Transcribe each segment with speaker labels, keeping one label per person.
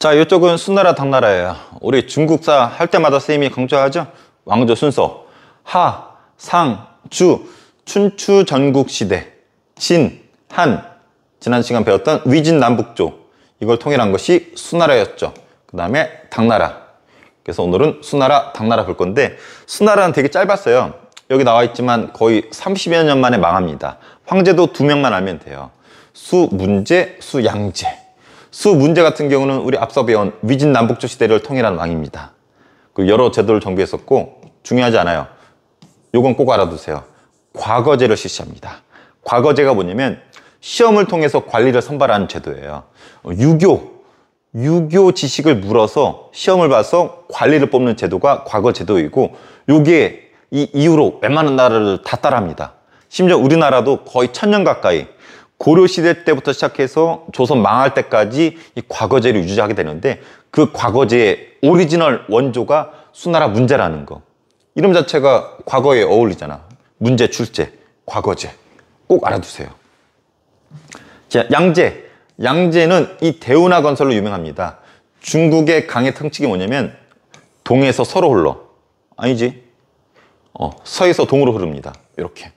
Speaker 1: 자, 이쪽은 수나라 당나라예요. 우리 중국사 할 때마다 선생님이 강조하죠. 왕조 순서 하, 상, 주, 춘추 전국시대, 진, 한, 지난 시간 배웠던 위진남북조, 이걸 통일한 것이 수나라였죠. 그 다음에 당나라. 그래서 오늘은 수나라 당나라 볼 건데, 수나라는 되게 짧았어요. 여기 나와 있지만 거의 30여 년 만에 망합니다. 황제도 2명만 알면 돼요. 수문제, 수양제. 수문제 같은 경우는 우리 앞서 배운 위진남북조 시대를 통일한 왕입니다. 그리고 여러 제도를 정비했었고, 중요하지 않아요. 요건 꼭 알아두세요. 과거제를 실시합니다. 과거제가 뭐냐면 시험을 통해서 관리를 선발하는 제도예요. 유교 지식을 물어서 시험을 봐서 관리를 뽑는 제도가 과거 제도이고, 요게 이 이후로 웬만한 나라를 다 따라합니다. 심지어 우리나라도 거의 1000년 가까이 고려시대 때부터 시작해서 조선 망할 때까지 이 과거제를 유지하게 되는데, 그 과거제의 오리지널 원조가 수나라 문제라는 거. 이름 자체가 과거에 어울리잖아. 문제, 출제, 과거제. 꼭 알아두세요. 자, 양제. 양제는 이 대운하 건설로 유명합니다. 중국의 강의 특징이 뭐냐면 동에서 서로 흘러. 아니지? 서에서 동으로 흐릅니다. 이렇게.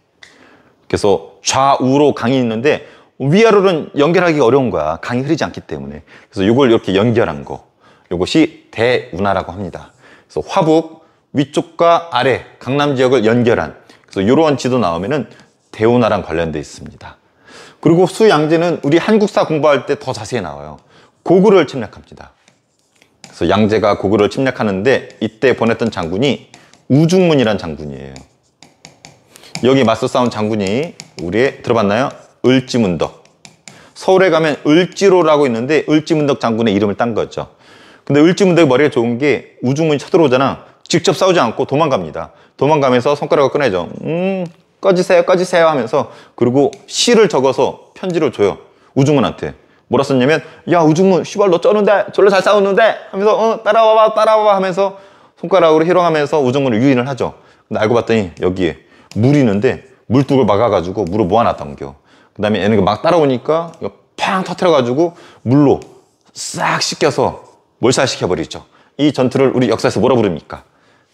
Speaker 1: 그래서 좌우로 강이 있는데 위아래로는 연결하기가 어려운 거야. 강이 흐르지 않기 때문에. 그래서 이걸 이렇게 연결한 거. 이것이 대운하라고 합니다. 그래서 화북, 위쪽과 아래 강남 지역을 연결한, 그래서 이러한 지도 나오면은 대운하랑 관련돼 있습니다. 그리고 수양제는 우리 한국사 공부할 때 더 자세히 나와요. 고구려를 침략합니다. 그래서 양제가 고구려를 침략하는데 이때 보냈던 장군이 우중문이란 장군이에요. 여기 맞서 싸운 장군이 우리의 들어봤나요? 을지문덕. 서울에 가면 을지로라고 있는데 을지문덕 장군의 이름을 딴 거죠. 근데 을지문덕이 머리가 좋은 게 우중문이 쳐들어오잖아. 직접 싸우지 않고 도망갑니다. 도망가면서 손가락을 꺼내죠. 꺼지세요, 꺼지세요 하면서, 그리고 시를 적어서 편지를 줘요. 우중문한테. 뭐라 썼냐면, 야, 우중문, 씨발, 너 쩌는데? 졸라 잘 싸우는데? 하면서, 따라와봐, 따라와봐 하면서 손가락으로 희롱하면서 우중문을 유인을 하죠. 근데 알고 봤더니 여기에 물이 있는데 물뚝을 막아가지고 물을 모아놨던 겨. 그 다음에 얘네가 막 따라오니까 이거 팡 터트려가지고 물로 싹 씻겨서 몰살시켜버리죠. 이 전투를 우리 역사에서 뭐라 부릅니까?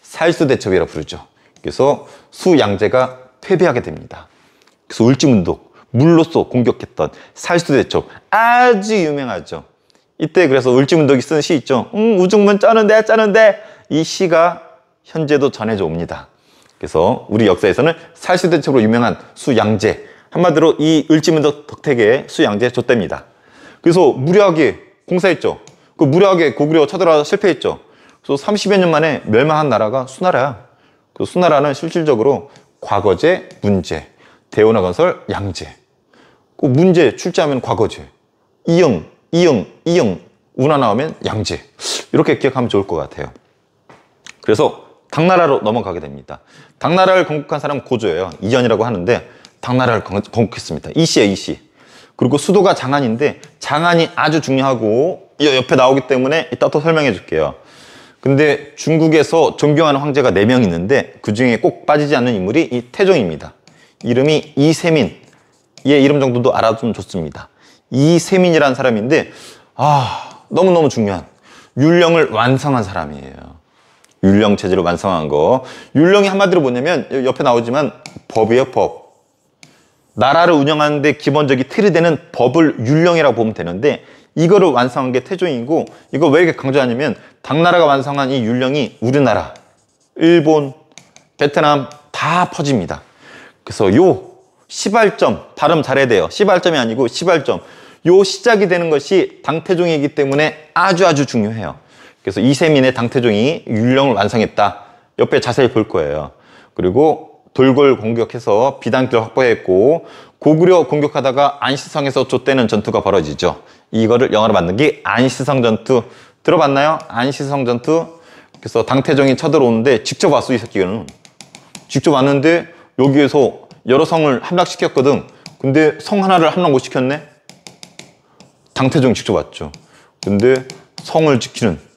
Speaker 1: 살수대첩이라고 부르죠. 그래서 수양제가 패배하게 됩니다. 그래서 을지문덕, 물로써 공격했던 살수대첩, 아주 유명하죠. 이때 그래서 을지문덕이 쓴 시 있죠. 우중문 짜는데 이 시가 현재도 전해져 옵니다. 그래서 우리 역사에서는 살수대첩으로 유명한 수양제, 한마디로 이 을지문덕 덕택의 수양제 좆대입니다. 그래서 무리하게 공사했죠. 그 무리하게 고구려 쳐들어와서 실패했죠. 그래서 30여 년 만에 멸망한 나라가 수나라야. 그 수나라는 실질적으로 과거제, 문제, 대운하 건설, 양제. 그 문제 출제하면 과거제, 이응, 운하 나오면 양제. 이렇게 기억하면 좋을 것 같아요. 그래서 당나라로 넘어가게 됩니다. 당나라를 건국한 사람은 고조예요. 이전이라고 하는데 당나라를 건국했습니다. 이씨예요, 이씨. 그리고 수도가 장안인데 장안이 아주 중요하고 옆에 나오기 때문에 이따 또 설명해 줄게요. 근데 중국에서 존경하는 황제가 4명 있는데 그 중에 꼭 빠지지 않는 인물이 이 태종입니다. 이름이 이세민. 얘 이름 정도도 알아두면 좋습니다. 이세민이라는 사람인데 너무너무 중요한 율령을 완성한 사람이에요. 율령 체제를 완성한 거. 율령이 한마디로 뭐냐면 옆에 나오지만 법이에요, 법. 나라를 운영하는데 기본적인 틀이 되는 법을 율령이라고 보면 되는데, 이거를 완성한 게 태종이고, 이거 왜 이렇게 강조하냐면 당나라가 완성한 이 율령이 우리나라, 일본, 베트남 다 퍼집니다. 그래서 요 시발점, 발음 잘해야 돼요. 시발점이 아니고 시발점. 요 시작이 되는 것이 당태종이기 때문에 아주 중요해요. 그래서 이세민의 당태종이 율령을 완성했다. 옆에 자세히 볼 거예요. 그리고 돌궐 공격해서 비단길을 확보했고, 고구려 공격하다가 안시성에서 좆대는 전투가 벌어지죠. 이거를 영어로 만든 게 안시성 전투. 들어봤나요? 안시성 전투. 그래서 당태종이 쳐들어오는데 직접 왔어, 이 새끼는. 직접 왔는데 여기에서 여러 성을 함락시켰거든. 근데 성 하나를 함락 못 시켰네? 당태종이 직접 왔죠. 근데 성을 지키는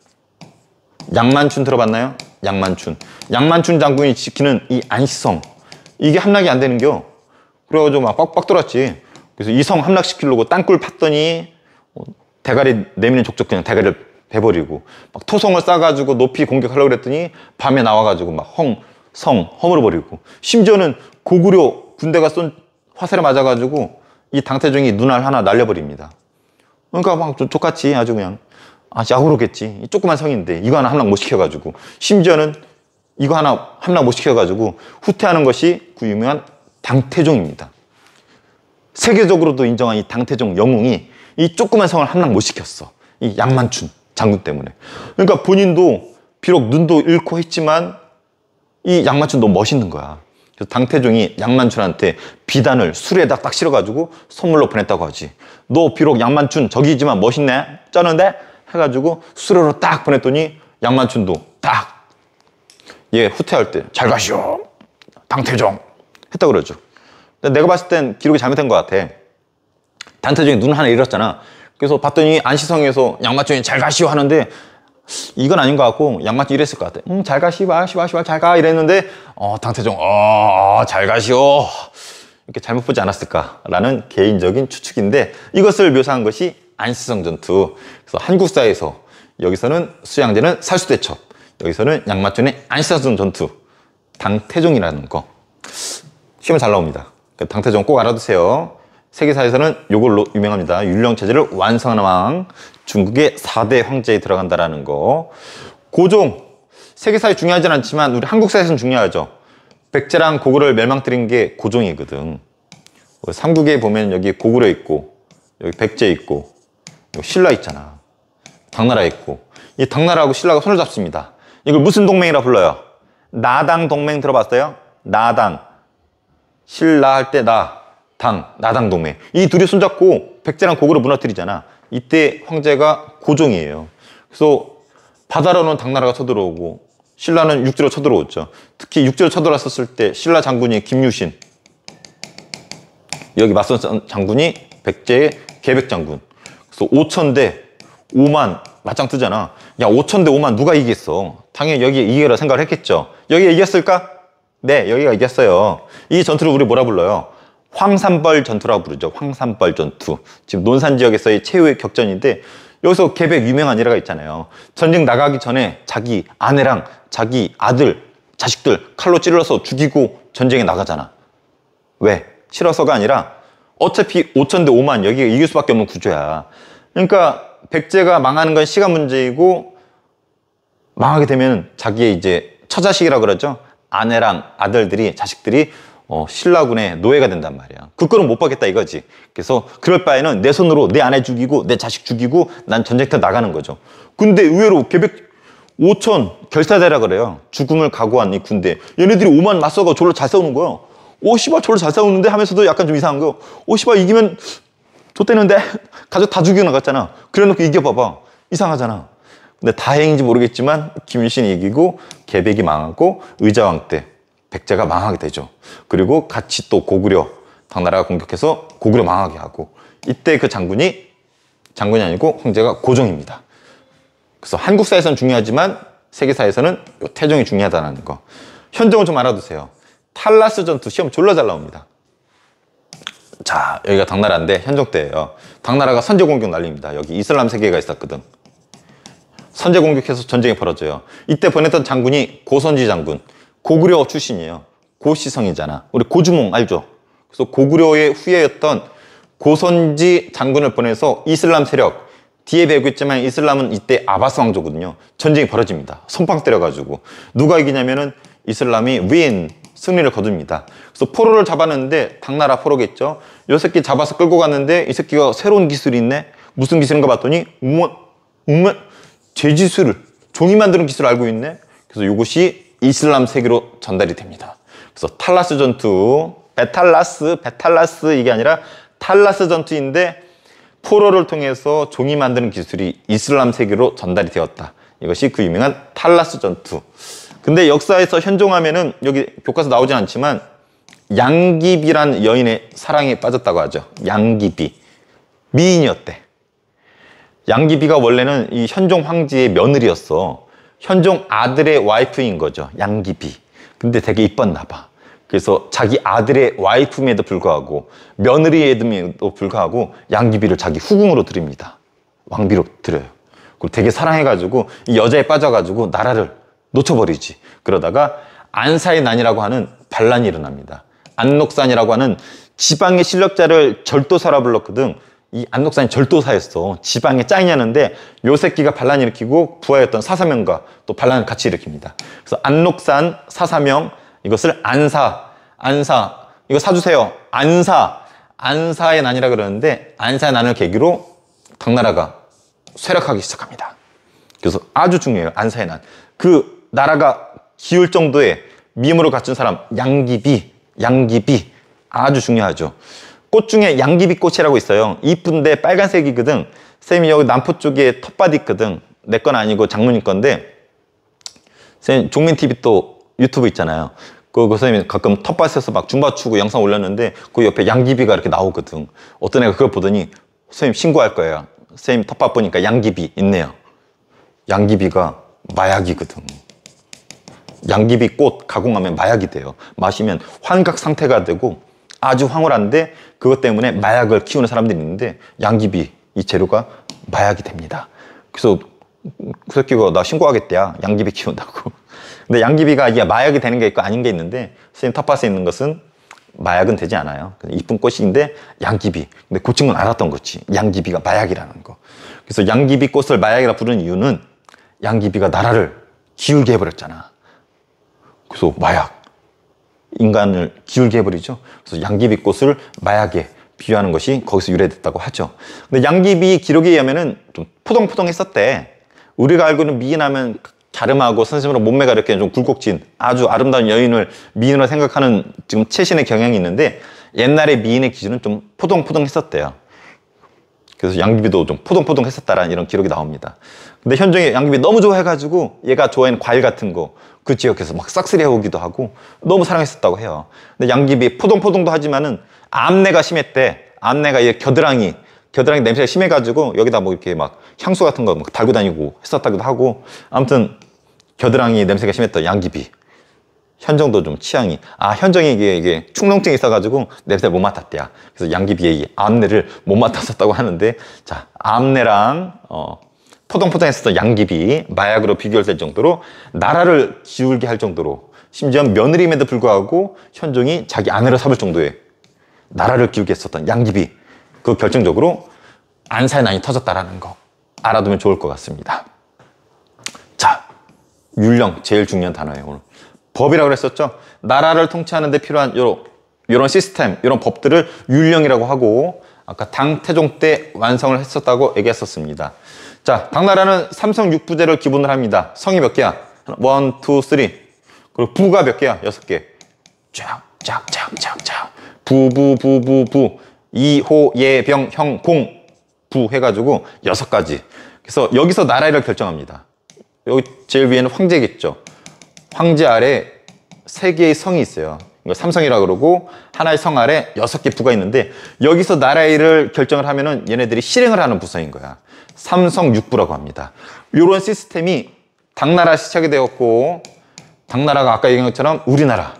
Speaker 1: 양만춘 들어봤나요? 양만춘 장군이 지키는 이 안시성, 이게 함락이 안 되는겨. 그래가지고 막 빡빡 돌았지. 그래서 이 성 함락시키려고 땅굴 팠더니 대가리 내미는 족족 그냥 대가리를 돼버리고 막 토성을 싸가지고 높이 공격하려고 그랬더니 밤에 나와가지고 막 성 허물어버리고 심지어는 고구려 군대가 쏜 화살에 맞아가지고 이 당태종이 눈알 하나 날려버립니다. 그러니까 막 족같이 아주 그냥 야구로겠지. 조그만 성인데 이거 하나 함락 못 시켜가지고 심지어는 이거 하나 함락 못 시켜가지고 후퇴하는 것이 그 유명한 당태종입니다. 세계적으로도 인정한 이 당태종 영웅이 이 조그만 성을 함락 못 시켰어. 이 양만춘 장군 때문에. 그러니까 본인도 비록 눈도 잃고 했지만 이 양만춘 너무 멋있는 거야. 그래서 당태종이 양만춘한테 비단을 수레에다 딱 실어가지고 선물로 보냈다고 하지. 너 비록 양만춘 적이지만 멋있네? 쩌는데? 해가지고 수레로 딱 보냈더니 양만춘도 딱 얘 후퇴할 때 잘 가시오 당태종 했다고 그러죠. 근데 내가 봤을 땐 기록이 잘못된 것 같아. 당태종이 눈 하나 잃었잖아. 그래서 봤더니 안시성에서 양만춘이 잘 가시오 하는데 이건 아닌 것 같고 양만춘이 이랬을 것 같아. 잘 가 시바 잘 가 이랬는데 당태종 잘 가시오 이렇게 잘못 보지 않았을까라는 개인적인 추측인데 이것을 묘사한 것이 안시성 전투. 그래서 한국사에서 여기서는 수양제는 살수대첩, 여기서는 양만춘의 안시성 전투, 당태종이라는 거 시험에 잘 나옵니다. 당태종 꼭 알아두세요. 세계사에서는 이걸로 유명합니다. 율령체제를 완성한 왕, 중국의 4대 황제에 들어간다라는 거. 고종, 세계사에 중요하진 않지만 우리 한국사에서는 중요하죠. 백제랑 고구려를 멸망뜨린 게 고종이거든. 삼국에 보면 여기 고구려 있고 여기 백제 있고 여기 신라 있잖아. 당나라 있고 이 당나라하고 신라가 손을 잡습니다. 이걸 무슨 동맹이라 불러요? 나당 동맹 들어봤어요? 나당. 신라 할 때 나당 동맹. 이 둘이 손잡고 백제랑 고구려 무너뜨리잖아. 이때 황제가 고종이에요. 그래서 바다로는 당나라가 쳐들어오고 신라는 육지로 쳐들어오죠. 특히 육지로 쳐들어왔을 때 신라 장군이 김유신, 여기 맞선 장군이 백제의 계백 장군. 그래서 5,000대 5만 맞짱 뜨잖아. 야 5,000대 5만 누가 이기겠어? 당연히 여기 이기라 생각을 했겠죠. 여기가 이겼을까? 네, 여기가 이겼어요. 이 전투를 우리 뭐라 불러요? 황산벌 전투라고 부르죠. 황산벌 전투. 지금 논산 지역에서의 최후의 격전인데 여기서 계백 유명한 일화가 있잖아요. 전쟁 나가기 전에 자기 아내랑 자기 아들, 자식들 칼로 찔러서 죽이고 전쟁에 나가잖아. 왜? 싫어서가 아니라 어차피 5,000대 5만 여기가 이길 수밖에 없는 구조야. 그러니까 백제가 망하는 건 시간 문제이고 망하게 되면 자기의 이제 처자식이라고 그러죠. 아내랑 아들들이, 자식들이 신라군의 노예가 된단 말이야. 그 꼴은 못 받겠다 이거지. 그래서 그럴 바에는 내 손으로 내 아내 죽이고 내 자식 죽이고 난 전쟁터 나가는 거죠. 근데 의외로 계백 5,000 결사대라 그래요. 죽음을 각오한 이 군대. 얘네들이 5만 맞서가 졸로 잘 싸우는 거야. 오 씨발 졸로 잘 싸우는데 하면서도 약간 좀 이상한 거요. 오 씨발 이기면 좆되는데 가족 다 죽이고 나갔잖아. 그래놓고 이겨봐봐. 이상하잖아. 근데 다행인지 모르겠지만 김유신이 이기고 계백이 망하고 의자왕 때 백제가 망하게 되죠. 그리고 같이 또 고구려, 당나라가 공격해서 고구려 망하게 하고 이때 그 장군이 아니고 황제가 고종입니다. 그래서 한국사에서는 중요하지만 세계사에서는 요 태종이 중요하다는 거. 현종은 좀 알아두세요. 탈라스 전투 시험 졸라 잘 나옵니다. 자, 여기가 당나라인데 현종 때예요. 당나라가 선제 공격 날립니다. 여기 이슬람 세계가 있었거든. 선제 공격해서 전쟁이 벌어져요. 이때 보냈던 장군이 고선지 장군. 고구려 출신이에요. 고시성이잖아. 우리 고주몽 알죠? 그래서 고구려의 후예였던 고선지 장군을 보내서 이슬람 세력, 뒤에 배우고 있지만 이슬람은 이때 아바스 왕조거든요. 전쟁이 벌어집니다. 선빵 때려가지고. 누가 이기냐면은 이슬람이 승리를 거둡니다. 그래서 포로를 잡았는데 당나라 포로겠죠. 이 새끼 잡아서 끌고 갔는데 이 새끼가 새로운 기술이 있네. 무슨 기술인가 봤더니 재지술을 종이 만드는 기술을 알고 있네. 그래서 이것이 이슬람 세계로 전달이 됩니다. 그래서 탈라스 전투, 베탈라스 이게 아니라 탈라스 전투인데 포로를 통해서 종이 만드는 기술이 이슬람 세계로 전달이 되었다. 이것이 그 유명한 탈라스 전투. 근데 역사에서 현종하면은 여기 교과서 나오진 않지만 양귀비란 여인의 사랑에 빠졌다고 하죠. 양귀비. 미인이었대. 양귀비가 원래는 이 현종 황제의 며느리였어. 현종 아들의 와이프인 거죠. 양귀비. 근데 되게 이뻤나 봐. 그래서 자기 아들의 와이프임에도 불구하고 며느리임에도 불구하고 양귀비를 자기 후궁으로 들입니다. 왕비로 들여요. 그리고 되게 사랑해가지고 이 여자에 빠져가지고 나라를 놓쳐버리지. 그러다가 안사의 난이라고 하는 반란이 일어납니다. 안녹산이라고 하는 지방의 실력자를 절도사라 불렀거든. 이 안녹산이 절도사였어. 지방의 짱이었는데 요 새끼가 반란 일으키고 부하였던 사사명과 또 반란을 같이 일으킵니다. 그래서 안녹산, 사사명, 이것을 안사 이거 사주세요. 안사의 난이라 그러는데 안사의 난을 계기로 당나라가 쇠락하기 시작합니다. 그래서 아주 중요해요. 안사의 난. 그 나라가 기울 정도의 미모를 갖춘 사람, 양귀비 아주 중요하죠. 꽃 중에 양귀비꽃이라고 있어요. 이쁜데 빨간색이거든. 쌤이 여기 남포 쪽에 텃밭 있거든. 내 건 아니고 장모님 건데, 쌤 종민TV 또 유튜브 있잖아요. 그 선생님이 가끔 텃밭에서 막 줌바 추고 영상 올렸는데 그 옆에 양귀비가 이렇게 나오거든. 어떤 애가 그걸 보더니 선생님 신고할 거예요. 선생님 텃밭 보니까 양귀비 있네요. 양귀비가 마약이거든. 양귀비 꽃 가공하면 마약이 돼요. 마시면 환각 상태가 되고 아주 황홀한데 그것 때문에 마약을 키우는 사람들이 있는데 양귀비 이 재료가 마약이 됩니다. 그래서 그 새끼가 나 신고하겠대야. 양귀비 키운다고. 근데 양귀비가 이게 마약이 되는 게 있고 아닌 게 있는데 선생님 텃밭에 있는 것은 마약은 되지 않아요. 이쁜 꽃인데 양귀비. 근데 그 친구는 알았던 거지. 양귀비가 마약이라는 거. 그래서 양귀비 꽃을 마약이라 부르는 이유는 양귀비가 나라를 기울게 해버렸잖아. 그래서 마약. 인간을 기울게 해버리죠. 그래서 양귀비 꽃을 마약에 비유하는 것이 거기서 유래됐다고 하죠. 근데 양귀비 기록에 의하면은 좀 포동포동했었대. 우리가 알고 있는 미인하면 갸름하고 선생님으로 몸매가 이렇게 좀 굴곡진 아주 아름다운 여인을 미인으로 생각하는 지금 최신의 경향이 있는데 옛날에 미인의 기준은 좀 포동포동했었대요. 그래서 양귀비도 좀 포동포동했었다라는 이런 기록이 나옵니다. 근데 현종이 양귀비 너무 좋아해가지고 얘가 좋아하는 과일 같은 거 그 지역에서 막 싹쓸이 해오기도 하고 너무 사랑했었다고 해요. 근데 양귀비 포동포동도 하지만은 암내가 심했대. 암내가 이 겨드랑이 냄새가 심해가지고 여기다 뭐 이렇게 막 향수 같은 거 막 달고 다니고 했었다기도 하고 아무튼 겨드랑이 냄새가 심했던 양귀비. 현정도 좀 취향이 현정이 이게 축농증이 있어가지고 냄새를 못 맡았대야. 그래서 양귀비의 암내를 못 맡았었다고 하는데 자 암내랑 포동포동했었던 양귀비 마약으로 비교될 정도로 나라를 기울게 할 정도로 심지어 며느리임에도 불구하고 현종이 자기 아내를 삼을 정도의 나라를 기울게 했었던 양귀비 그 결정적으로 안사의 난이 터졌다라는 거 알아두면 좋을 것 같습니다. 자 율령 제일 중요한 단어예요. 오늘 법이라고 그랬었죠. 나라를 통치하는 데 필요한 이런 시스템 이런 법들을 율령이라고 하고 아까 당태종 때 완성을 했었다고 얘기했었습니다. 자, 당나라는 삼성 육부제를 기본으로 합니다. 성이 몇 개야? 1, 2, 3. 그리고 부가 몇 개야? 6개. 쫙. 부. 이호, 예, 병, 형, 공. 부 해가지고 6가지. 그래서 여기서 나라를 결정합니다. 여기 제일 위에는 황제겠죠. 황제 아래 3개의 성이 있어요. 이거 삼성이라고 그러고 하나의 성 아래 6개 부가 있는데 여기서 나라를 결정을 하면은 얘네들이 실행을 하는 부서인 거야. 삼성육부라고 합니다. 이런 시스템이 당나라 시작이 되었고 당나라가 아까 얘기한 것처럼 우리나라,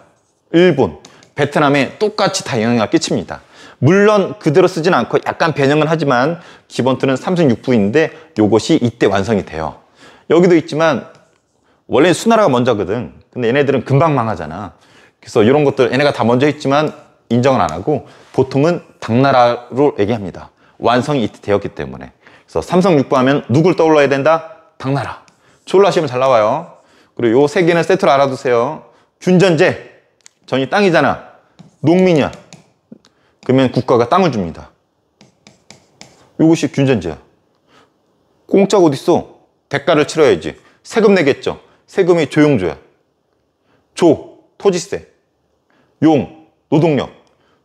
Speaker 1: 일본, 베트남에 똑같이 다 영향을 끼칩니다. 물론 그대로 쓰진 않고 약간 변형은 하지만 기본 틀은 삼성육부인데 이것이 이때 완성이 돼요. 여기도 있지만 원래 수나라가 먼저거든. 근데 얘네들은 금방 망하잖아. 그래서 이런 것들 얘네가 다 먼저 했지만 인정을 안 하고 보통은 당나라로 얘기합니다. 완성이 이때 되었기 때문에. 그래서 삼성육부 하면 누굴 떠올라야 된다? 당나라. 졸라 시험 잘 나와요. 그리고 요 3개는 세트로 알아두세요. 균전제. 전이 땅이잖아. 농민이야. 그러면 국가가 땅을 줍니다. 이것이 균전제야. 공짜가 어딨어? 대가를 치러야지. 세금 내겠죠. 세금이 조용조야. 조, 토지세. 용, 노동력.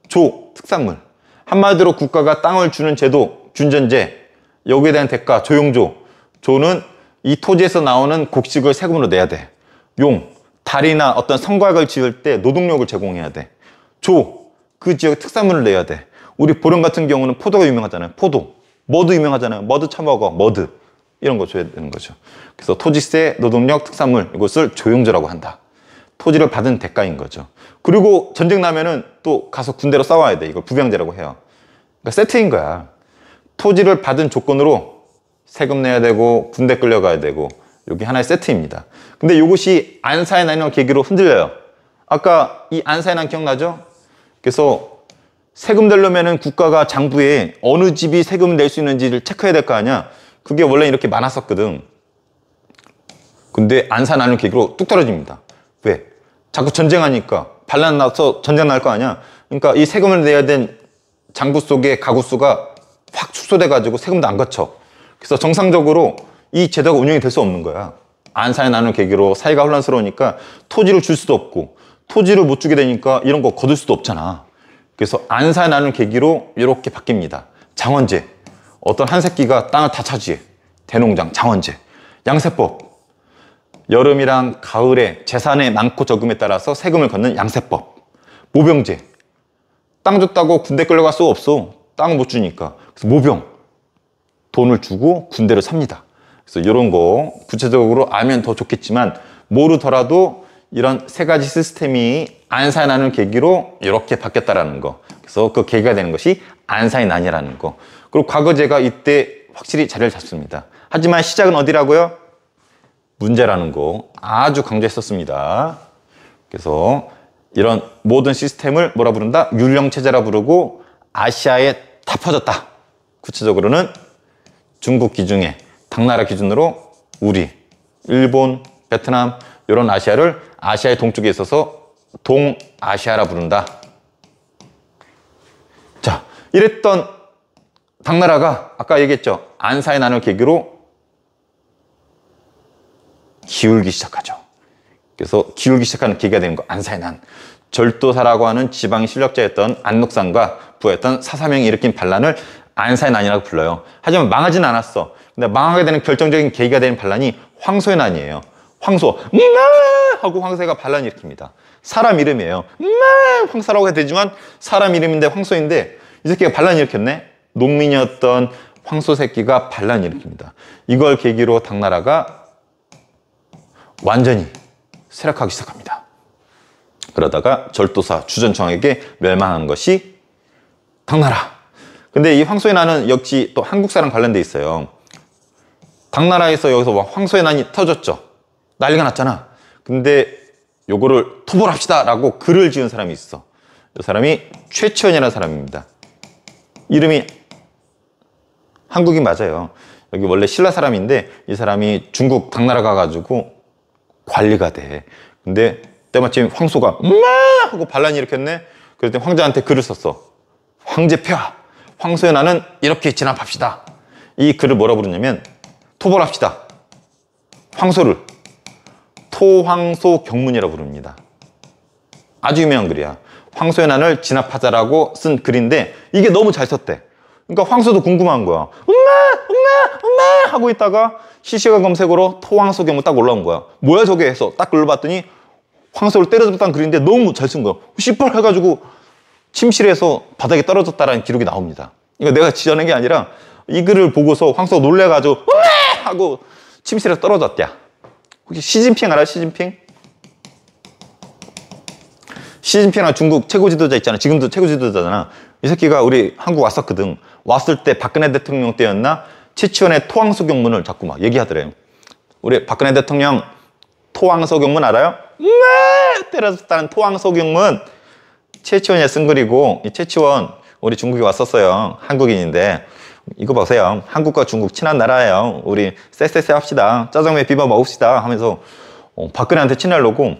Speaker 1: 조, 특산물. 한마디로 국가가 땅을 주는 제도, 균전제. 여기에 대한 대가, 조용조. 조는 이 토지에서 나오는 곡식을 세금으로 내야 돼. 용, 다리나 어떤 성곽을 지을 때 노동력을 제공해야 돼. 조, 그 지역의 특산물을 내야 돼. 우리 보령 같은 경우는 포도가 유명하잖아요. 포도. 머드 유명하잖아요. 머드 처먹어. 머드. 이런 거 줘야 되는 거죠. 그래서 토지세, 노동력, 특산물 이것을 조용조라고 한다. 토지를 받은 대가인 거죠. 그리고 전쟁 나면은 또 가서 군대로 싸워야 돼. 이걸 부병제라고 해요. 그러니까 세트인 거야. 토지를 받은 조건으로 세금 내야 되고 군대 끌려가야 되고 이게 하나의 세트입니다. 근데 이것이 안사의 난을 계기로 흔들려요. 아까 이 안사의 난 기억나죠? 그래서 세금 내려면은 국가가 장부에 어느 집이 세금을 낼 수 있는지를 체크해야 될 거 아니야. 그게 원래 이렇게 많았었거든. 근데 안사 난을 계기로 뚝 떨어집니다. 왜? 자꾸 전쟁하니까 반란 나서 전쟁 날 거 아니야. 그러니까 이 세금을 내야 된 장부 속에 가구 수가 확 축소돼 가지고 세금도 안 거쳐. 그래서 정상적으로 이 제도가 운영이 될 수 없는 거야. 안사의 난을 계기로 사회가 혼란스러우니까 토지를 줄 수도 없고 토지를 못 주게 되니까 이런 거 거둘 수도 없잖아. 그래서 안사의 난을 계기로 이렇게 바뀝니다. 장원제. 어떤 한 새끼가 땅을 다 차지해. 대농장, 장원제. 양세법. 여름이랑 가을에 재산의 많고 적음에 따라서 세금을 걷는 양세법. 모병제. 땅 줬다고 군대 끌려갈 수가 없어. 땅 못 주니까. 그래서 모병. 돈을 주고 군대를 삽니다. 그래서 이런 거 구체적으로 알면 더 좋겠지만 모르더라도 이런 세 가지 시스템이 안사의 난을 계기로 이렇게 바뀌었다라는 거. 그래서 그 계기가 되는 것이 안사의 난이라는 거. 그리고 과거제가 이때 확실히 자리를 잡습니다. 하지만 시작은 어디라고요? 문제라는 거 아주 강조했었습니다. 그래서 이런 모든 시스템을 뭐라 부른다? 율령체제라 부르고 아시아에 다 퍼졌다. 구체적으로는 중국 기준에 당나라 기준으로 우리, 일본, 베트남 이런 아시아를 아시아의 동쪽에 있어서 동아시아라 부른다. 자, 이랬던 당나라가 아까 얘기했죠. 안사의 난을 계기로 기울기 시작하죠. 그래서 기울기 시작하는 계기가 되는 거 안사의 난. 절도사라고 하는 지방 실력자였던 안녹산과 부하였던 사사명이 일으킨 반란을 안사의 난이라고 불러요. 하지만 망하지는 않았어. 근데 망하게 되는 결정적인 계기가 되는 반란이 황소의 난이에요. 황소, 하고 황소가 반란을 일으킵니다. 사람 이름이에요. 황사라고 해도 되지만 사람 이름인데 황소인데 이 새끼가 반란을 일으켰네. 농민이었던 황소 새끼가 반란을 일으킵니다. 이걸 계기로 당나라가 완전히 쇠락하기 시작합니다. 그러다가 절도사 주전청에게 멸망한 것이 당나라. 근데 이 황소의 난은 역시 또 한국사랑 관련돼 있어요. 당나라에서 여기서 황소의 난이 터졌죠. 난리가 났잖아. 근데 요거를 토벌합시다 라고 글을 지은 사람이 있어. 이 사람이 최치원이라는 사람입니다. 이름이 한국인 맞아요. 여기 원래 신라 사람인데 이 사람이 중국 당나라 가가지고 관리가 돼. 근데 때마침 황소가 하고 반란이 일으켰네. 그랬더니 황제한테 글을 썼어. 황제폐하, 황소의 난은 이렇게 진압합시다. 이 글을 뭐라 부르냐면 토벌합시다. 황소를 토황소 경문이라고 부릅니다. 아주 유명한 글이야. 황소의 난을 진압하자라고 쓴 글인데 이게 너무 잘 썼대. 그러니까 황소도 궁금한 거야. 엄마 하고 있다가 실시간 검색으로 토황소 경문 딱 올라온 거야. 뭐야 저게 해서 딱 눌러봤더니 황소를 때려줬다는 글인데 너무 잘 쓴 거야. 씨발 해가지고 침실에서 바닥에 떨어졌다라는 기록이 나옵니다. 이거 내가 지어낸 게 아니라 이 글을 보고서 황소가 놀래가지고 하고 침실에서 떨어졌대. 혹시 시진핑 알아? 시진핑? 시진핑이랑 중국 최고 지도자 있잖아. 지금도 최고 지도자잖아. 이 새끼가 우리 한국 왔었거든. 왔을 때 박근혜 대통령 때였나? 최치원의 토황소 경문을 자꾸 막 얘기하더래요. 우리 박근혜 대통령 토황소 경문 알아요? 때려줬다는 토황소 경문 최치원이 쓴 글이고 이 최치원 우리 중국에 왔었어요. 한국인인데 이거 보세요. 한국과 중국 친한 나라예요. 우리 쎄쎄쎄 합시다. 짜장면 비벼 먹읍시다 하면서 박근혜한테 친하려고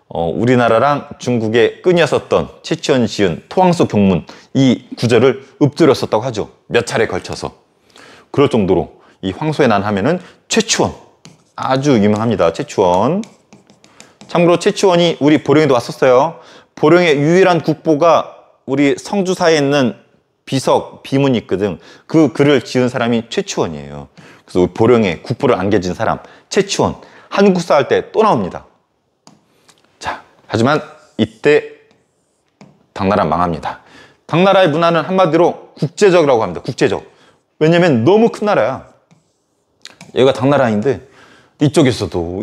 Speaker 1: 우리나라랑 중국의 끈이었었던 최치원 지은 토황소 경문 이 구절을 읊조렸었다고 하죠. 몇 차례 걸쳐서. 그럴 정도로 이 황소의 난 하면은 최치원 아주 유명합니다. 최치원. 참고로 최치원이 우리 보령에도 왔었어요. 보령의 유일한 국보가 우리 성주사에 있는 비석, 비문이 있거든. 그 글을 지은 사람이 최치원이에요. 그래서 우리 보령에 국보를 안겨진 사람 최치원. 한국사 할 때 또 나옵니다. 자, 하지만 이때 당나라 망합니다. 당나라의 문화는 한마디로 국제적이라고 합니다. 국제적. 왜냐면 너무 큰 나라야. 얘가 당나라인데 이쪽에서도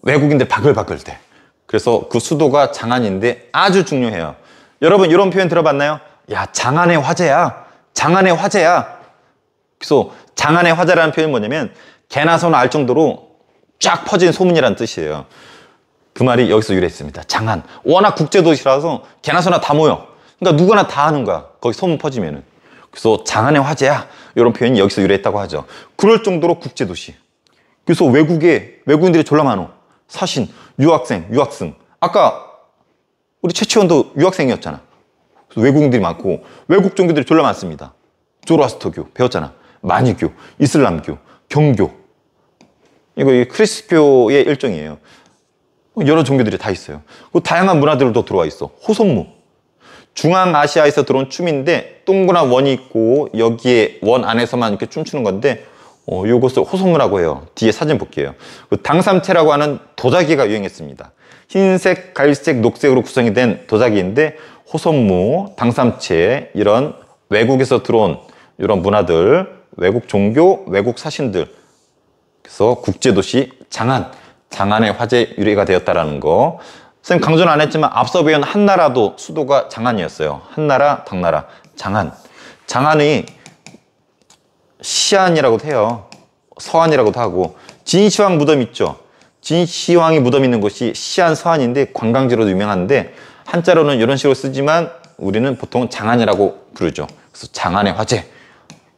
Speaker 1: 외국인들 바글바글 돼. 그래서 그 수도가 장안인데 아주 중요해요. 여러분 이런 표현 들어봤나요? 야, 장안의 화제야. 장안의 화제야. 그래서 장안의 화제라는 표현이 뭐냐면 개나 소나 알 정도로 쫙 퍼진 소문이라는 뜻이에요. 그 말이 여기서 유래했습니다. 장안. 워낙 국제도시라서 개나 소나 다 모여. 그러니까 누구나 다 하는 거야. 거기 소문 퍼지면은. 그래서 장안의 화제야. 이런 표현이 여기서 유래했다고 하죠. 그럴 정도로 국제도시. 그래서 외국에 외국인들이 졸라 많어. 사신, 유학생, 유학생. 아까 우리 최치원도 유학생이었잖아. 그래서 외국인들이 많고 외국 종교들이 졸라 많습니다. 조로아스터교 배웠잖아. 마니교, 이슬람교, 경교. 이거 크리스교의 일종이에요. 여러 종교들이 다 있어요. 그 다양한 문화들도 들어와 있어. 호손무. 중앙아시아에서 들어온 춤인데 동그란 원이 있고 여기에 원 안에서만 이렇게 춤추는 건데 요것을 호손무라고 해요. 뒤에 사진 볼게요. 그 당삼채라고 하는 도자기가 유행했습니다. 흰색, 갈색, 녹색으로 구성이 된 도자기인데 호손무, 당삼채 이런 외국에서 들어온 이런 문화들, 외국 종교, 외국 사신들. 그래서 국제도시 장안, 장안의 화제 유래가 되었다라는 거. 선생님 강조는 안 했지만 앞서 배운 한나라도 수도가 장안이었어요. 한나라, 당나라, 장안. 장안이 시안이라고도 해요. 서안이라고도 하고. 진시황 무덤 있죠. 진시황이 무덤 있는 곳이 시안 서안인데 관광지로도 유명한데 한자로는 이런 식으로 쓰지만 우리는 보통 장안이라고 부르죠. 그래서 장안의 화제.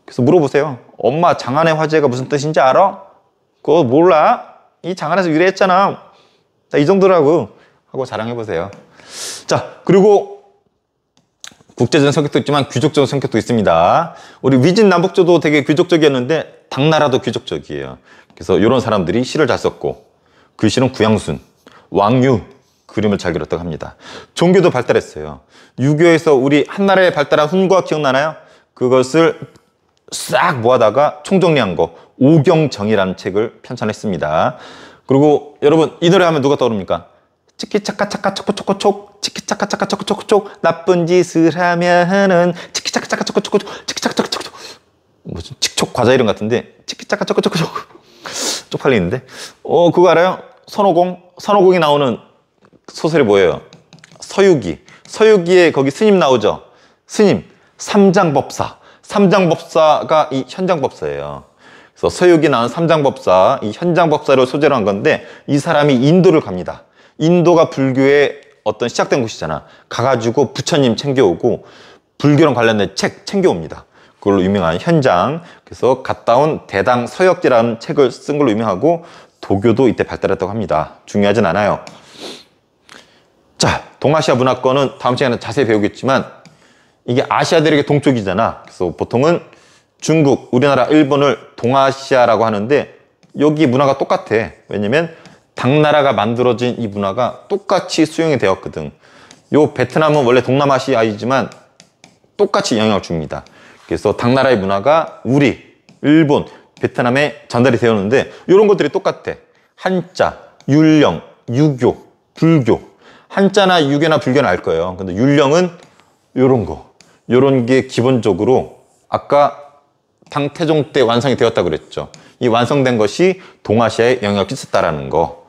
Speaker 1: 그래서 물어보세요. 엄마 장안의 화제가 무슨 뜻인지 알아? 그거 몰라? 이 장안에서 유래했잖아. 자, 이 정도라고 하고 자랑해보세요. 자, 그리고 국제적인 성격도 있지만 귀족적인 성격도 있습니다. 우리 위진남북조도 되게 귀족적이었는데 당나라도 귀족적이에요. 그래서 이런 사람들이 시를 잘 썼고 그 시는 구양순, 왕유 그림을 잘 그렸다고 합니다. 종교도 발달했어요. 유교에서 우리 한나라에 발달한 훈과 기억나나요? 그것을 싹 모아다가 총정리한 거 오경정이라는 책을 편찬했습니다. 그리고 여러분 이 노래 하면 누가 떠오릅니까? 치키차카차카 초코초코촉 치키차카차카 초코초코촉 나쁜 짓을 하면은 치키차카차카 초코초코촉 치키차카차카 초코초코 무슨 칙촉 과자 이름 같은데 치키차카 초코초코촉 쪽팔리는데 그거 알아요? 선호공이 나오는 소설이 뭐예요? 서유기에 거기 스님 나오죠? 스님 삼장법사가 이 현장법사예요. 그래서 서유기 나온 삼장법사, 이 현장법사를 소재로 한 건데 이 사람이 인도를 갑니다. 인도가 불교의 어떤 시작된 곳이잖아. 가가지고 부처님 챙겨오고 불교랑 관련된 책 챙겨옵니다. 그걸로 유명한 현장. 그래서 갔다 온 대당 서역지라는 책을 쓴 걸로 유명하고 도교도 이때 발달했다고 합니다. 중요하진 않아요. 자, 동아시아 문화권은 다음 시간에 자세히 배우겠지만 이게 아시아들에게 동쪽이잖아. 그래서 보통은 중국, 우리나라, 일본을 동아시아라고 하는데 여기 문화가 똑같아. 왜냐면 당나라가 만들어진 이 문화가 똑같이 수용이 되었거든. 요 베트남은 원래 동남아시아이지만 똑같이 영향을 줍니다. 그래서 당나라의 문화가 우리, 일본, 베트남에 전달이 되었는데 이런 것들이 똑같아. 한자, 율령, 유교, 불교. 한자나 유교나 불교는 알 거예요. 근데 율령은 요런 거. 요런 게 기본적으로 아까 당태종 때 완성이 되었다고 그랬죠. 이 완성된 것이 동아시아에 영향을 끼쳤다라는 거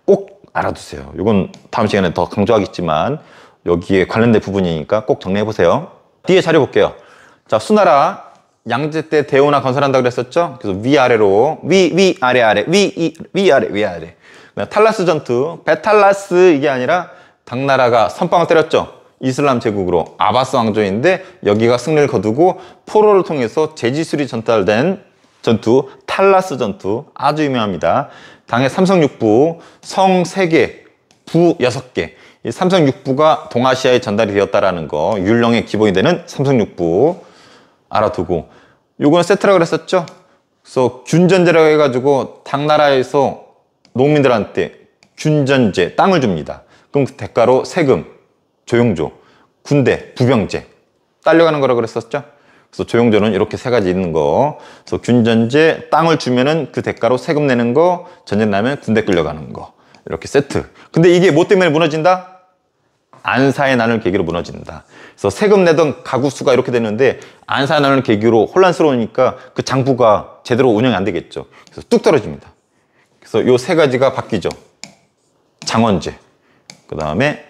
Speaker 1: 꼭 알아두세요. 이건 다음 시간에 더 강조하겠지만 여기에 관련된 부분이니까 꼭 정리해 보세요. 뒤에 자료 볼게요. 자, 수나라 양제 때 대운하 건설한다고 그랬었죠. 그래서 위아래로 위아래 위아래. 탈라스 전투, 베탈라스 이게 아니라 당나라가 선빵을 때렸죠. 이슬람 제국으로 아바스 왕조인데 여기가 승리를 거두고 포로를 통해서 제지술이 전달된 전투, 탈라스 전투 아주 유명합니다. 당의 삼성육부, 성 3개, 부 6개. 이 삼성육부가 동아시아에 전달이 되었다라는 거, 율령의 기본이 되는 삼성육부 알아두고, 요거는 세트라고 그랬었죠. 그래서 균전제라고 해가지고 당나라에서 농민들한테 균전제, 땅을 줍니다. 그럼 그 대가로 세금, 조용조, 군대, 부병제 딸려가는 거라고 그랬었죠. 그래서 조용조는 이렇게 3가지 있는 거. 그래서 균전제, 땅을 주면은 그 대가로 세금 내는 거, 전쟁 나면 군대 끌려가는 거. 이렇게 세트. 근데 이게 뭐 때문에 무너진다? 안사의 난을 계기로 무너진다. 그래서 세금 내던 가구 수가 이렇게 되는데 안사의 난을 계기로 혼란스러우니까 그 장부가 제대로 운영이 안 되겠죠. 그래서 뚝 떨어집니다. 그래서 요 3가지가 바뀌죠. 장원제, 그 다음에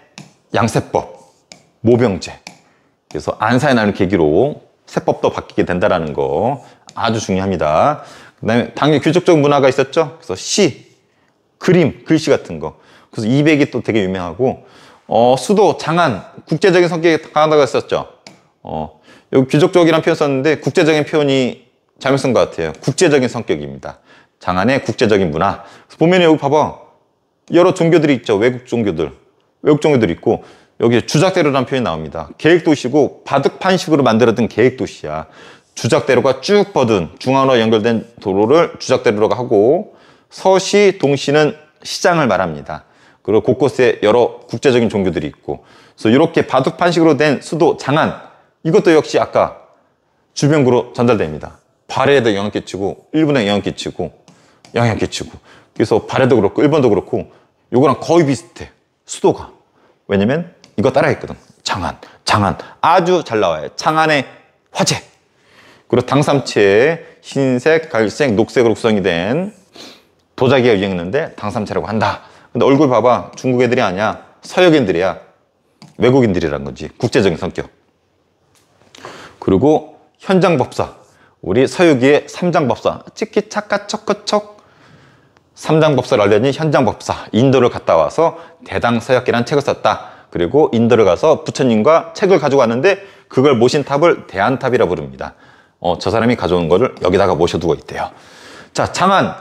Speaker 1: 양세법, 모병제. 그래서 안사의 난을 계기로 세법도 바뀌게 된다는 거 아주 중요합니다. 그 다음에 당연히 귀족적 문화가 있었죠. 그래서 시, 그림, 글씨 같은 거. 그래서 200이 또 되게 유명하고, 수도, 장안, 국제적인 성격이 강하다고 했었죠. 여기 귀족적이라는 표현 썼는데 국제적인 표현이 잘못 쓴 것 같아요. 국제적인 성격입니다. 장안의 국제적인 문화. 보면 여기 봐봐. 여러 종교들이 있죠. 외국 종교들이 있고, 여기 주작대로라는 표현이 나옵니다. 계획도시고 바둑판식으로 만들어둔 계획도시야. 주작대로가 쭉 뻗은 중앙으로 연결된 도로를 주작대로라고 하고, 서시, 동시는 시장을 말합니다. 그리고 곳곳에 여러 국제적인 종교들이 있고, 그래서 이렇게 바둑판식으로 된 수도 장안, 이것도 역시 아까 주변구로 전달됩니다. 발해에도 영향 끼치고, 일본에 영향 끼치고, 그래서 발해도 그렇고, 일본도 그렇고, 요거랑 거의 비슷해. 수도가. 왜냐면 이거 따라했거든. 장안. 아주 잘 나와요. 장안의 화재. 그리고 당삼채에 흰색, 갈색, 녹색으로 구성이 된 도자기가 유행했는데 당삼채라고 한다. 근데 얼굴 봐봐. 중국 애들이 아니야. 서역인들이야. 외국인들이란 거지. 국제적인 성격. 그리고 현장법사. 우리 서유기의 삼장법사. 치키 차카 척커척. 삼장법사를 알려니 현장법사. 인도를 갔다 와서 대당서약기라는 책을 썼다. 그리고 인도를 가서 부처님과 책을 가지고 왔는데 그걸 모신 탑을 대안탑이라 부릅니다. 저 사람이 가져온 거를 여기다가 모셔두고 있대요. 자, 장안.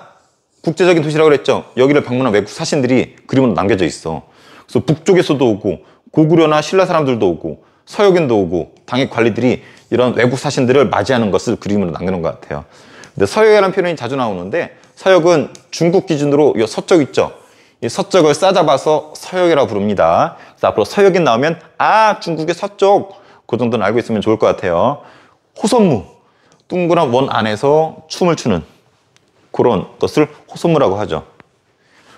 Speaker 1: 국제적인 도시라고 그랬죠. 여기를 방문한 외국 사신들이 그림으로 남겨져 있어. 그래서 북쪽에서도 오고, 고구려나 신라 사람들도 오고, 서역인도 오고, 당의 관리들이 이런 외국 사신들을 맞이하는 것을 그림으로 남겨놓은 것 같아요. 근데 서역이라는 표현이 자주 나오는데, 서역은 중국 기준으로 이 서쪽 있죠. 이 서쪽을 싸잡아서 서역이라고 부릅니다. 그래서 앞으로 서역인 나오면 중국의 서쪽, 그 정도는 알고 있으면 좋을 것 같아요. 호선무, 둥그런 원 안에서 춤을 추는 그런 것을 호선무라고 하죠.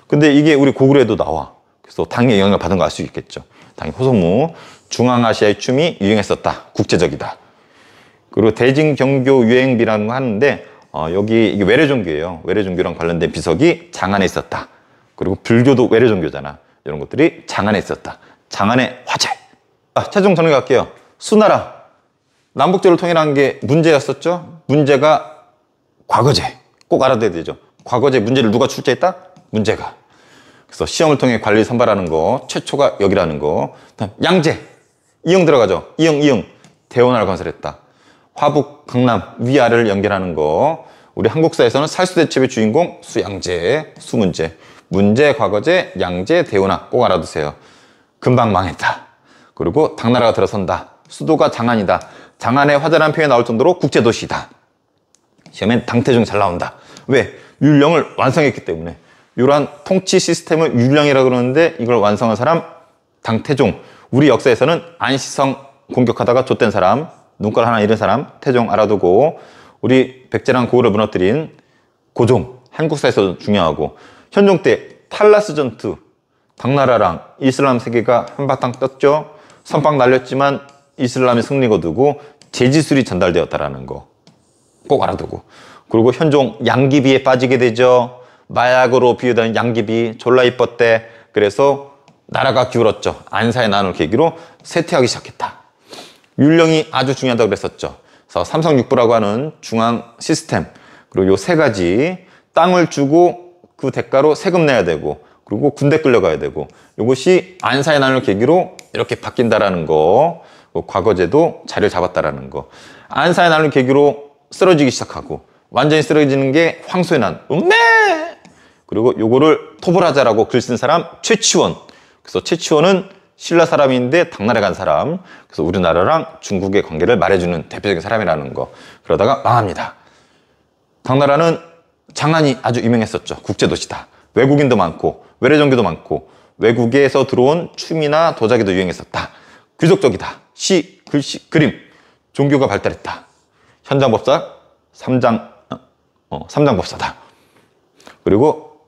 Speaker 1: 근데 이게 우리 고구려에도 나와. 그래서 당의 영향을 받은 거 알 수 있겠죠. 당의 호선무, 중앙아시아의 춤이 유행했었다. 국제적이다. 그리고 대징경교 유행비라는 거 하는데 여기 이게 외래종교예요. 외래종교랑 관련된 비석이 장안에 있었다. 그리고 불교도 외래종교잖아. 이런 것들이 장안에 있었다. 장안의 화재. 최종 정리할게요. 수나라. 남북조를 통일한 게 문제였었죠. 문제가 과거제. 꼭 알아둬야 되죠. 과거제 문제를 누가 출제했다? 문제가. 그래서 시험을 통해 관리 선발하는 거. 최초가 여기라는 거. 다음 양제. 이응 들어가죠. 이응. 대원화를 건설했다. 화북, 강남, 위아래를 연결하는 거. 우리 한국사에서는 살수대첩의 주인공 수양제, 수문제. 문제, 과거제, 양제, 대운하 꼭 알아두세요. 금방 망했다. 그리고 당나라가 들어선다. 수도가 장안이다. 장안의 화재라는 표현이 나올 정도로 국제도시다. 시험엔 당태종 잘 나온다. 왜? 율령을 완성했기 때문에. 이러한 통치 시스템을 율령이라고 그러는데 이걸 완성한 사람 당태종. 우리 역사에서는 안시성 공격하다가 좆된 사람, 눈깔 하나 잃은 사람 태종 알아두고, 우리 백제랑 고구려를 무너뜨린 고종, 한국사에서도 중요하고, 현종 때 탈라스 전투, 당나라랑 이슬람 세계가 한바탕 떴죠. 선빵 날렸지만 이슬람이 승리 거두고 제지술이 전달되었다라는 거 꼭 알아두고, 그리고 현종 양귀비에 빠지게 되죠. 마약으로 비유된 양귀비 졸라 이뻤대. 그래서 나라가 기울었죠. 안사의 난을 계기로 쇠퇴하기 시작했다. 율령이 아주 중요하다고 그랬었죠. 그래서 삼성육부라고 하는 중앙 시스템, 그리고 요 세 가지, 땅을 주고 그 대가로 세금 내야 되고, 그리고 군대 끌려가야 되고, 이것이 안사의 난을 계기로 이렇게 바뀐다라는 거, 과거제도 자리를 잡았다라는 거. 안사의 난을 계기로 쓰러지기 시작하고, 완전히 쓰러지는 게 황소의 난, 음메! 그리고 요거를 토벌하자라고 글 쓴 사람 최치원. 그래서 최치원은 신라 사람인데 당나라에 간 사람. 그래서 우리나라랑 중국의 관계를 말해주는 대표적인 사람이라는 거. 그러다가 망합니다. 당나라는 장안이 아주 유명했었죠. 국제도시다. 외국인도 많고 외래종교도 많고 외국에서 들어온 춤이나 도자기도 유행했었다. 귀족적이다. 시, 글씨, 그림, 종교가 발달했다. 현장법사, 삼장법사다. 그리고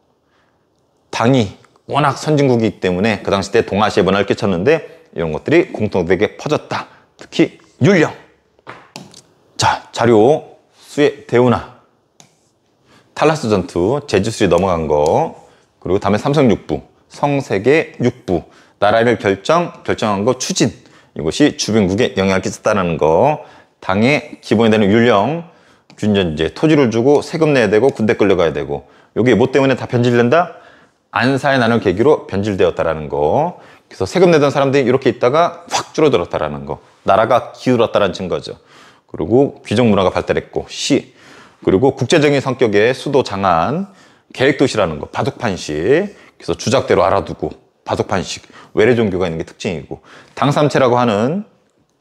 Speaker 1: 당이 워낙 선진국이기 때문에 그 당시 때 동아시아에 문화를 끼쳤는데 이런 것들이 공통되게 퍼졌다. 특히 율령. 자, 자료 수의 대운하, 탈라스 전투, 제주술이 넘어간 거, 그리고 다음에 삼성육부, 성세계 육부, 나라를 결정한 거 추진. 이것이 주변국에 영향을 끼쳤다는 거, 당의 기본이 되는 율령, 균전 이제 토지를 주고 세금 내야 되고 군대 끌려가야 되고, 요게 뭐 때문에 다 변질된다? 안사의 난을 계기로 변질되었다라는 거. 그래서 세금 내던 사람들이 이렇게 있다가 확 줄어들었다라는 거. 나라가 기울었다라는 증거죠. 그리고 귀족 문화가 발달했고, 그리고 국제적인 성격의 수도 장안, 계획도시라는 거, 바둑판식. 그래서 주작대로 알아두고 바둑판식, 외래 종교가 있는 게 특징이고, 당삼체라고 하는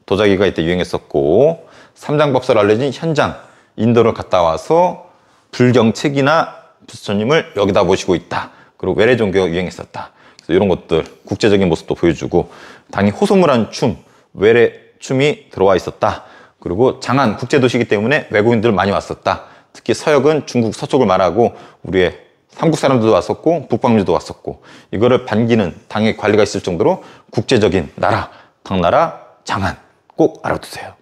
Speaker 1: 도자기가 이때 유행했었고, 삼장법사로 알려진 현장, 인도를 갔다 와서 불경책이나 부처님을 여기다 모시고 있다. 그리고 외래 종교가 유행했었다. 그래서 이런 것들 국제적인 모습도 보여주고, 당연히 호소물한 춤, 외래 춤이 들어와 있었다. 그리고 장안 국제도시이기 때문에 외국인들 많이 왔었다. 특히 서역은 중국 서쪽을 말하고 우리의 삼국 사람들도 왔었고 북방민족도 왔었고, 이거를 반기는 당의 관리가 있을 정도로 국제적인 나라, 당나라 장안 꼭 알아두세요.